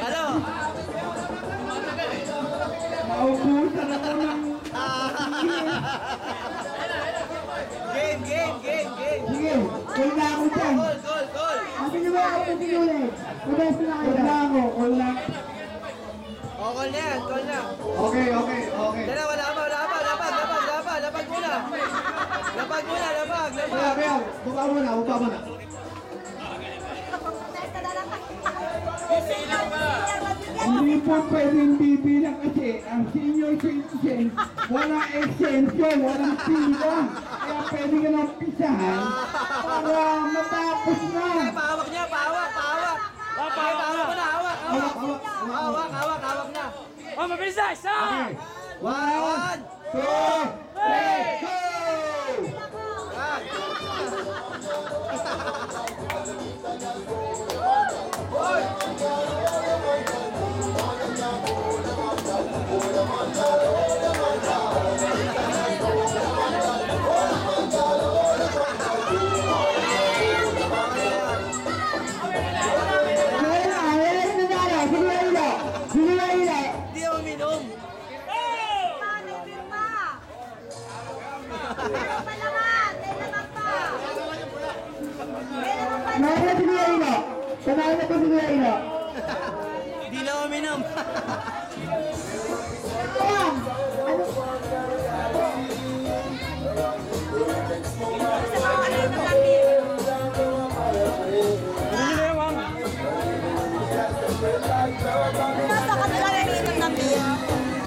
Ano? Naubusan ako ng... Game. Sige, call na ako dyan. Call. Sabi niyo ba ako ulit? Ulit na kayo. Call na ako, call na. Oh, call na yan, call na. Okay. Dala, wala pa. Lapag muna. Kaya, buka mo na. Hindi po pwedeng bibilang kasi ang senior citizen, walang exemption, walang pila. Kaya pwede ka nang pisahan para matapos na. Ay, pahawak niya, pahawak. Pahawak mo na, hawak. Hawak na. Oh, mabilis na! Isa! Okay. 1, 2, 3, go! Hindi ako uminom. Hindi na ako uminom. Ano